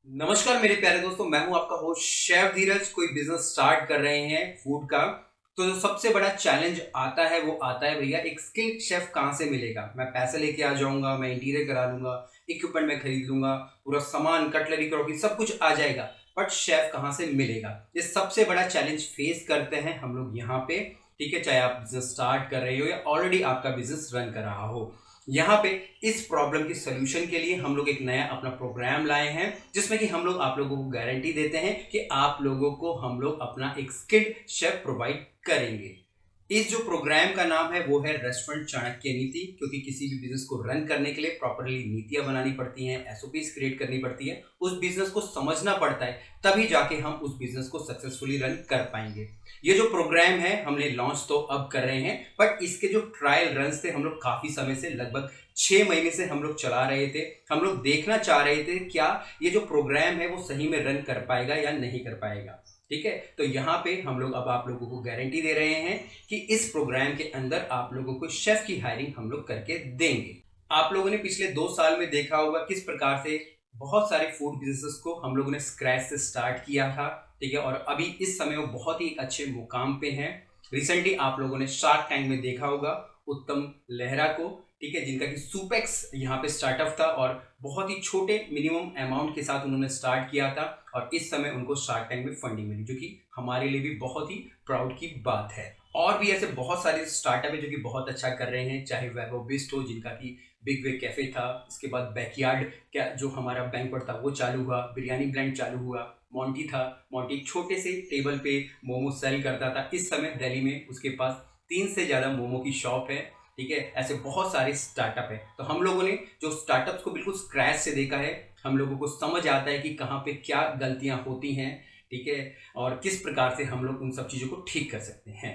नमस्कार मेरे प्यारे दोस्तों, मैं हूं आपका होस्ट शेफ धीरज। कोई बिजनेस स्टार्ट कर रहे हैं फूड का, तो जो सबसे बड़ा चैलेंज आता है वो आता है भैया, एक स्किल्ड शेफ कहाँ से मिलेगा। मैं पैसे लेके आ जाऊंगा, मैं इंटीरियर करा लूंगा, इक्विपमेंट में खरीद लूंगा, पूरा सामान कटलरी क्रॉकरी सब कुछ आ जाएगा, बट शेफ कहाँ से मिलेगा। ये सबसे बड़ा चैलेंज फेस करते हैं हम लोग यहाँ पे। ठीक है, चाहे आप बिजनेस स्टार्ट कर रहे हो या ऑलरेडी आपका बिजनेस रन कर रहा हो। यहाँ पे इस प्रॉब्लम के सोल्यूशन के लिए हम लोग एक नया अपना प्रोग्राम लाए हैं, जिसमें कि हम लोग आप लोगों को गारंटी देते हैं कि आप लोगों को हम लोग अपना एक स्किल्ड शेफ प्रोवाइड करेंगे। इस जो प्रोग्राम का नाम है वो है रेस्टोरेंट चाणक्य नीति, क्योंकि किसी भी बिजनेस को रन करने के लिए प्रॉपरली नीतियां बनानी पड़ती हैं, एसओपीज क्रिएट करनी पड़ती है, उस बिजनेस को समझना पड़ता है, तभी जाके हम उस बिजनेस को सक्सेसफुली रन कर पाएंगे। ये जो प्रोग्राम है हमने लॉन्च तो अब कर रहे हैं, बट इसके जो ट्रायल रन थे हम लोग काफी समय से, लगभग 6 महीने से हम लोग चला रहे थे। हम लोग देखना चाह रहे थे क्या ये जो प्रोग्राम है वो सही में रन कर पाएगा या नहीं कर पाएगा। ठीक है, तो यहाँ पे हम लोग अब आप लोगों को गारंटी दे रहे हैं कि इस प्रोग्राम के अंदर आप लोगों को शेफ की हायरिंग हम लोग करके देंगे। आप लोगों ने पिछले 2 साल में देखा होगा किस प्रकार से बहुत सारे फूड बिजनेसेस को हम लोगों ने स्क्रैच से स्टार्ट किया था। ठीक है, और अभी इस समय वो बहुत ही अच्छे मुकाम पे हैं। रिसेंटली आप लोगों ने शार्क टैंक में देखा होगा उत्तम लहरा को, ठीक है, जिनका कि सुपेक्स यहाँ पे स्टार्टअप था और बहुत ही छोटे मिनिमम अमाउंट के साथ उन्होंने स्टार्ट किया था, और इस समय उनको शार्क टैंक में फंडिंग मिली, जो कि हमारे लिए भी बहुत ही प्राउड की बात है। और भी ऐसे बहुत सारे स्टार्टअप है जो कि बहुत अच्छा कर रहे हैं, चाहे वैभव बिस्ट हो जिनका कि बिग वे कैफे था, इसके बाद बैकयार्ड क्या जो हमारा बैंक्वेट था वो चालू हुआ, बिरयानी ब्रांड चालू हुआ, मॉन्टी था, मॉन्टी एक छोटे से टेबल पे मोमो सेल करता था, इस समय दिल्ली में उसके पास 3 से ज़्यादा मोमो की शॉप है। ठीक है, ऐसे बहुत सारे स्टार्टअप है। तो हम लोगों ने जो स्टार्टअप्स को बिल्कुल स्क्रैच से देखा है, हम लोगों को समझ आता है कि कहाँ पे क्या गलतियां होती हैं। ठीक है, और किस प्रकार से हम लोग उन सब चीज़ों को ठीक कर सकते हैं।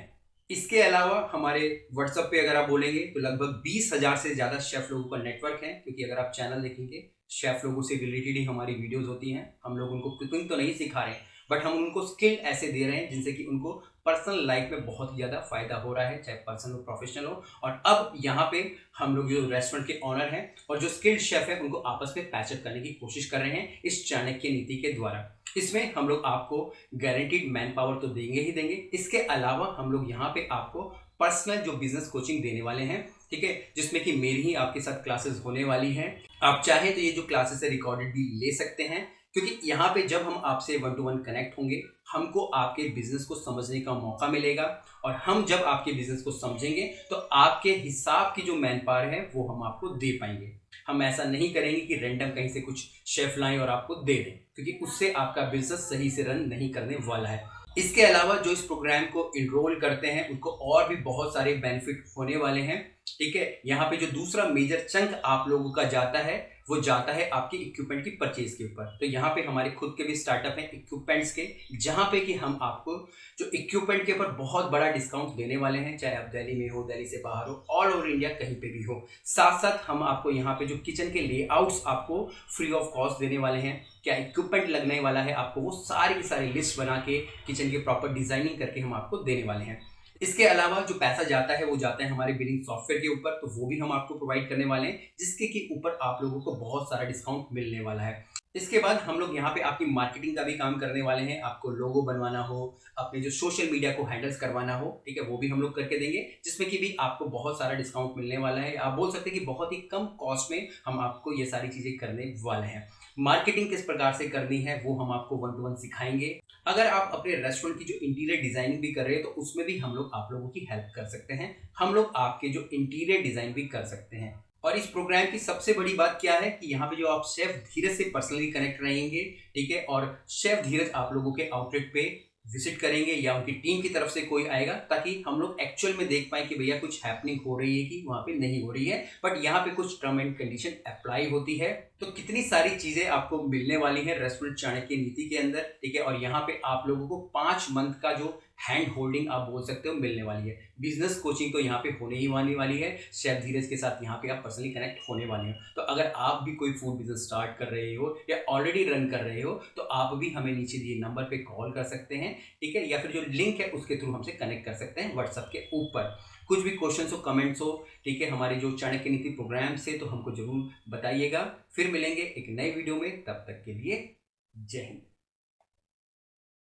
इसके अलावा हमारे व्हाट्सएप पे अगर आप बोलेंगे तो लगभग 20,000 से ज़्यादा शेफ लोगों का नेटवर्क है, क्योंकि अगर आप चैनल देखेंगे शेफ लोगों से रिलेटेड ही हमारी वीडियोस होती हैं। हम लोग उनको कुकिंग तो नहीं सिखा रहे हैं, बट हम उनको स्किल ऐसे दे रहे हैं जिनसे कि उनको पर्सनल लाइफ में बहुत ही ज़्यादा फायदा हो रहा है, चाहे पर्सनल हो प्रोफेशनल हो। और अब यहाँ पे हम लोग जो रेस्टोरेंट के ऑनर हैं और जो स्किल्ड शेफ है उनको आपस में पैचअप करने की कोशिश कर रहे हैं इस चाणक्य नीति के द्वारा। इसमें हम लोग आपको गारंटीड मैन पावर तो देंगे ही देंगे, इसके अलावा हम लोग यहाँ पे आपको पर्सनल जो बिजनेस कोचिंग देने वाले हैं। ठीक है, जिसमें कि मेरी ही आपके साथ क्लासेस होने वाली हैं। आप चाहें तो ये जो क्लासेस है रिकॉर्डेड भी ले सकते हैं, क्योंकि यहाँ पे जब हम आपसे 1 to 1 कनेक्ट होंगे, हमको आपके बिजनेस को समझने का मौका मिलेगा, और हम जब आपके बिजनेस को समझेंगे तो आपके हिसाब की जो मैन पावर है वो हम आपको दे पाएंगे। हम ऐसा नहीं करेंगे कि रैंडम कहीं से कुछ शेफ लाएं और आपको दे दें, क्योंकि उससे आपका बिजनेस सही से रन नहीं करने वाला है। इसके अलावा जो इस प्रोग्राम को इनरोल करते हैं उनको और भी बहुत सारे बेनिफिट होने वाले हैं। ठीक है, यहाँ पे जो दूसरा मेजर चंक आप लोगों का जाता है वो जाता है आपके इक्विपमेंट की परचेज के ऊपर। तो यहाँ पे हमारे खुद के भी स्टार्टअप हैं इक्विपमेंट्स के, जहाँ पे कि हम आपको जो इक्विपमेंट के ऊपर बहुत बड़ा डिस्काउंट देने वाले हैं, चाहे आप दिल्ली में हो, दिल्ली से बाहर हो, ऑल ओवर इंडिया कहीं पे भी हो। साथ साथ हम आपको यहाँ पे जो किचन के लेआउट्स आपको फ्री ऑफ कॉस्ट देने वाले हैं। क्या इक्विपमेंट लगने वाला है आपको, वो सारी की सारी लिस्ट बना के किचन के प्रॉपर डिजाइनिंग करके हम आपको देने वाले हैं। इसके अलावा जो पैसा जाता है वो जाता है हमारे बिलिंग सॉफ्टवेयर के ऊपर, तो वो भी हम आपको प्रोवाइड करने वाले हैं, जिसके के ऊपर आप लोगों को बहुत सारा डिस्काउंट मिलने वाला है। इसके बाद हम लोग यहाँ पे आपकी मार्केटिंग का भी काम करने वाले हैं। आपको लोगो बनवाना हो, अपने जो सोशल मीडिया को हैंडल्स करवाना हो, ठीक है, वो भी हम लोग करके देंगे, जिसमें कि भी आपको बहुत सारा डिस्काउंट मिलने वाला है। आप बोल सकते हैं कि बहुत ही कम कॉस्ट में हम आपको ये सारी चीज़ें करने वाले हैं। मार्केटिंग किस प्रकार से करनी है वो हम आपको 1 to 1 सिखाएंगे। अगर आप अपने रेस्टोरेंट की जो इंटीरियर डिजाइनिंग भी कर रहे हैं तो उसमें भी हम लोग आप लोगों की हेल्प कर सकते हैं। हम लोग आपके जो इंटीरियर डिजाइन भी कर सकते हैं। और इस प्रोग्राम की सबसे बड़ी बात क्या है कि यहाँ पे जो आप शेफ धीरज से पर्सनली कनेक्ट रहेंगे, ठीक है, और शेफ धीरज आप लोगों के आउटलेट पे विजिट करेंगे या उनकी टीम की तरफ से कोई आएगा, ताकि हम लोग एक्चुअल में देख पाए कि भैया कुछ हैपनिंग हो रही है कि वहाँ पे नहीं हो रही है, बट यहाँ पे कुछ टर्म एंड कंडीशन अप्लाई होती है। तो कितनी सारी चीजें आपको मिलने वाली है रेस्टोरेंट चाणक्य नीति के अंदर। ठीक है, और यहाँ पे आप लोगों को 5 मंथ का जो हैंड होल्डिंग आप बोल सकते हो मिलने वाली है। बिजनेस कोचिंग तो यहाँ पे होने ही वाली है। शेफ धीरज के साथ यहाँ पे आप पर्सनली कनेक्ट होने वाले हो। तो अगर आप भी कोई फूड बिजनेस स्टार्ट कर रहे हो या ऑलरेडी रन कर रहे हो तो आप भी हमें नीचे दिए नंबर पे कॉल कर सकते हैं, ठीक है, या फिर जो लिंक है उसके थ्रू हमसे कनेक्ट कर सकते हैं व्हाट्सएप के ऊपर। कुछ भी क्वेश्चंस हो, कमेंट्स हो, ठीक है, हमारे जो चाणक्य नीति प्रोग्राम से, तो हमको जरूर बताइएगा। फिर मिलेंगे एक नई वीडियो में, तब तक के लिए जय हिंद।